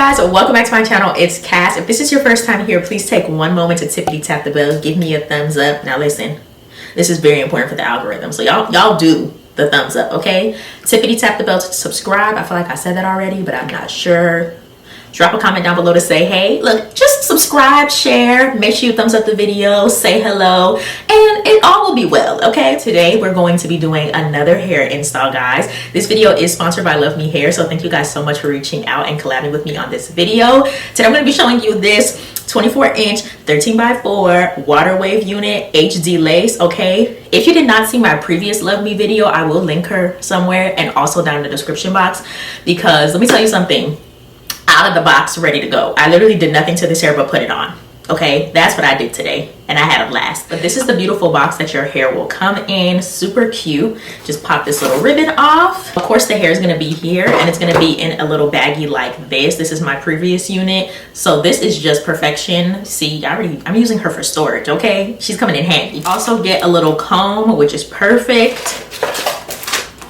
guys, welcome back to my channel. It's Cass. If this is your first time here, please take one moment to tippity tap the bell, give me a thumbs up. Now listen, this is very important for the algorithm, so y'all do the thumbs up, okay? Tippity tap the bell to subscribe. I feel like I said that already, but I'm not sure. Drop a comment down below to say hey. Look, just subscribe, share, make sure you thumbs up the video, say hello, and it all will be well, okay? Today we're going to be doing another hair install, guys. This video is sponsored by Luvme Hair, so thank you guys so much for reaching out and collabing with me on this video. Today I'm going to be showing you this 24-inch 13x4 Waterwave unit HD lace, okay? If you did not see my previous Luvme video, I will link her somewhere and also down in the description box, because let me tell you something. Out of the box, ready to go. I literally did nothing to this hair but put it on. Okay, that's what I did today, and I had a blast. But this is the beautiful box that your hair will come in. Super cute. Just pop this little ribbon off. Of course, the hair is going to be here, and it's going to be in a little baggie like this. This is my previous unit, so this is just perfection. See, I'm using her for storage, okay? She's coming in handy. Also get a little comb, which is perfect.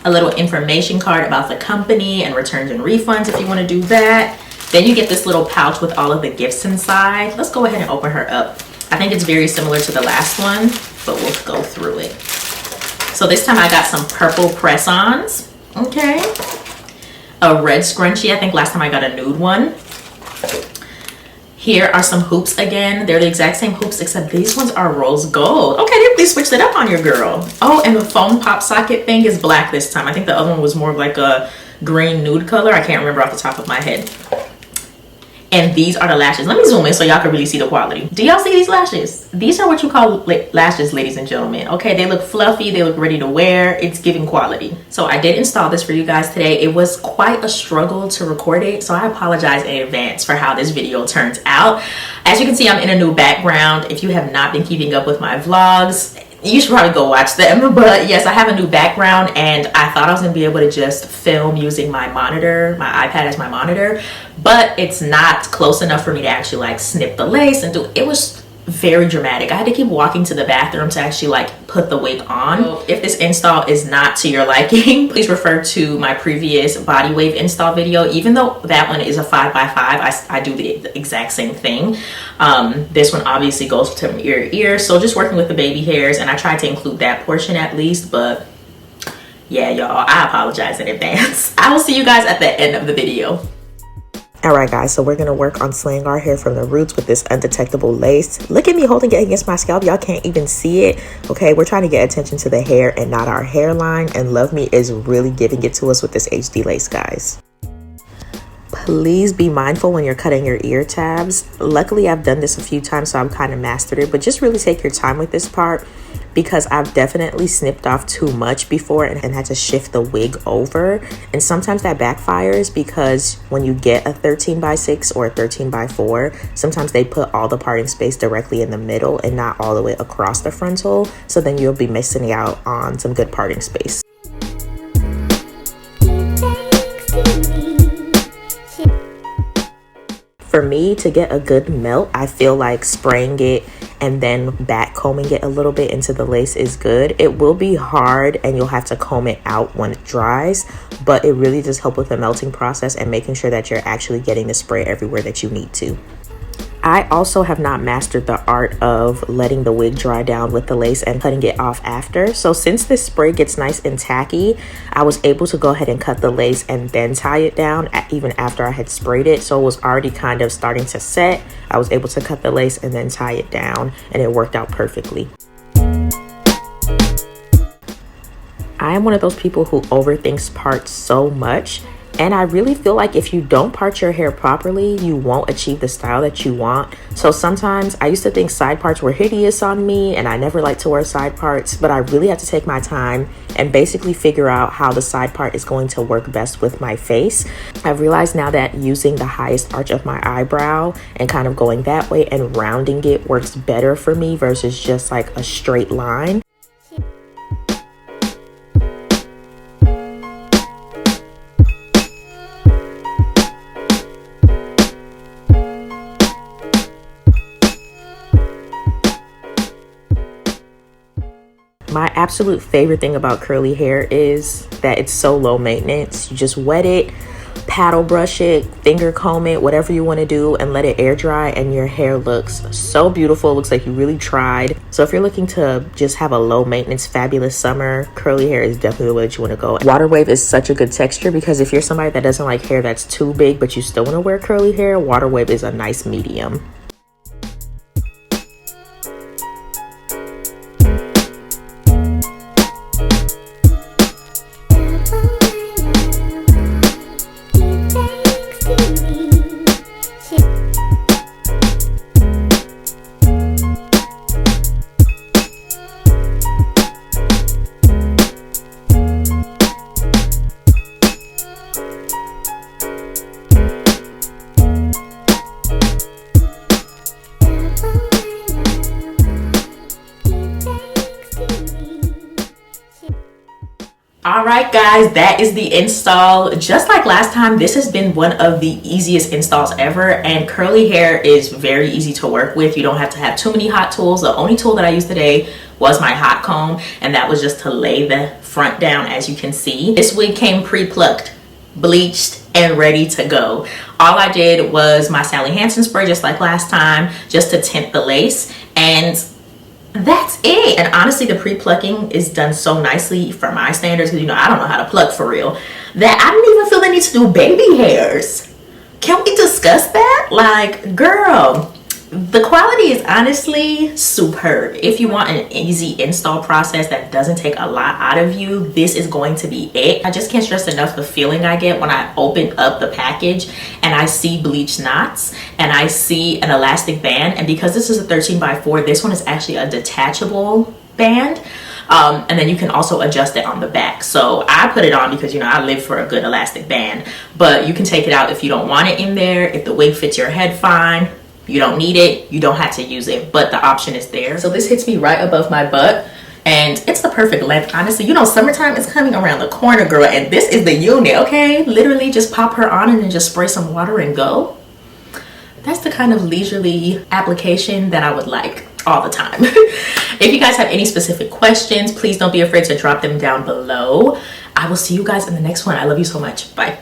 A little information card about the company and returns and refunds if you want to do that. Then you get this little pouch with all of the gifts inside. Let's go ahead and open her up. I think it's very similar to the last one, but we'll go through it. So this time I got some purple press-ons, okay? A red scrunchie. I think last time I got a nude one. Here are some hoops again. They're the exact same hoops, except these ones are rose gold. Okay, they switched it up on your girl. Oh, and the foam pop socket thing is black this time. I think the other one was more of like a green nude color. I can't remember off the top of my head. And these are the lashes. Let me zoom in so y'all can really see the quality. Do y'all see these lashes? These are what you call lashes, ladies and gentlemen. Okay, they look fluffy, they look ready to wear. It's giving quality. So I did install this for you guys today. It was quite a struggle to record it, so I apologize in advance for how this video turns out. As you can see, I'm in a new background. If you have not been keeping up with my vlogs, you should probably go watch them. But yes, I have a new background, and I thought I was gonna be able to just film using my monitor, my iPad as my monitor, but it's not close enough for me to actually like snip the lace and do. It was very dramatic. I had to keep walking to the bathroom to actually like put the wig on. So if this install is not to your liking, please refer to my previous body wave install video. Even though that one is a 5x5, I do the exact same thing. This one obviously goes from ear to ear, so just working with the baby hairs, and I tried to include that portion at least. But yeah, y'all, I apologize in advance. I will see you guys at the end of the video. Alright guys, so we're going to work on slaying our hair from the roots with this undetectable lace. Look at me holding it against my scalp. Y'all can't even see it. Okay, we're trying to get attention to the hair and not our hairline. And Luvme is really giving it to us with this HD lace, guys. Please be mindful when you're cutting your ear tabs. Luckily, I've done this a few times, so I've kind of mastered it. But just really take your time with this part, because I've definitely snipped off too much before and had to shift the wig over. And sometimes that backfires, because when you get a 13x6 or a 13x4, sometimes they put all the parting space directly in the middle and not all the way across the frontal. So then you'll be missing out on some good parting space. For me, to get a good melt, I feel like spraying it and then back combing it a little bit into the lace is good. It will be hard and you'll have to comb it out when it dries, but it really does help with the melting process and making sure that you're actually getting the spray everywhere that you need to. I also have not mastered the art of letting the wig dry down with the lace and cutting it off after. So since this spray gets nice and tacky, I was able to go ahead and cut the lace and then tie it down even after I had sprayed it. So it was already kind of starting to set. I was able to cut the lace and then tie it down, and it worked out perfectly. I am one of those people who overthinks parts so much. And I really feel like if you don't part your hair properly, you won't achieve the style that you want. So sometimes I used to think side parts were hideous on me, and I never liked to wear side parts, but I really had to take my time and basically figure out how the side part is going to work best with my face. I've realized now that using the highest arch of my eyebrow and kind of going that way and rounding it works better for me versus just like a straight line. My absolute favorite thing about curly hair is that it's so low maintenance. You just wet it, paddle brush it, finger comb it, whatever you want to do, and let it air dry, and your hair looks so beautiful. It looks like you really tried. So if you're looking to just have a low maintenance fabulous summer, curly hair is definitely the way that you want to go. Waterwave is such a good texture because if you're somebody that doesn't like hair that's too big but you still want to wear curly hair, Waterwave is a nice medium. Alright guys, that is the install. Just like last time, this has been one of the easiest installs ever, and curly hair is very easy to work with. You don't have to have too many hot tools. The only tool that I used today was my hot comb, and that was just to lay the front down. As you can see, this wig came pre-plucked, bleached, and ready to go. All I did was my Sally Hansen spray, just like last time, just to tint the lace, and that's it. And honestly, the pre-plucking is done so nicely for my standards, because you know I don't know how to pluck for real, that I didn't even feel the need to do baby hairs. Can we discuss that? Like, girl, the quality is honestly superb. If you want an easy install process that doesn't take a lot out of you, this is going to be it. I just can't stress enough the feeling I get when I open up the package and I see bleach knots and I see an elastic band. And because this is a 13x4, this one is actually a detachable band. And then you can also adjust it on the back. So I put it on because, you know, I live for a good elastic band, but you can take it out if you don't want it in there. If the wig fits your head fine, you don't need it, you don't have to use it, but the option is there. So this hits me right above my butt, and it's the perfect length. Honestly, you know, summertime is coming around the corner, girl, and this is the unit, okay? Literally just pop her on and then just spray some water and go. That's the kind of leisurely application that I would like all the time. If you guys have any specific questions, please don't be afraid to drop them down below. I will see you guys in the next one. I love you so much. Bye.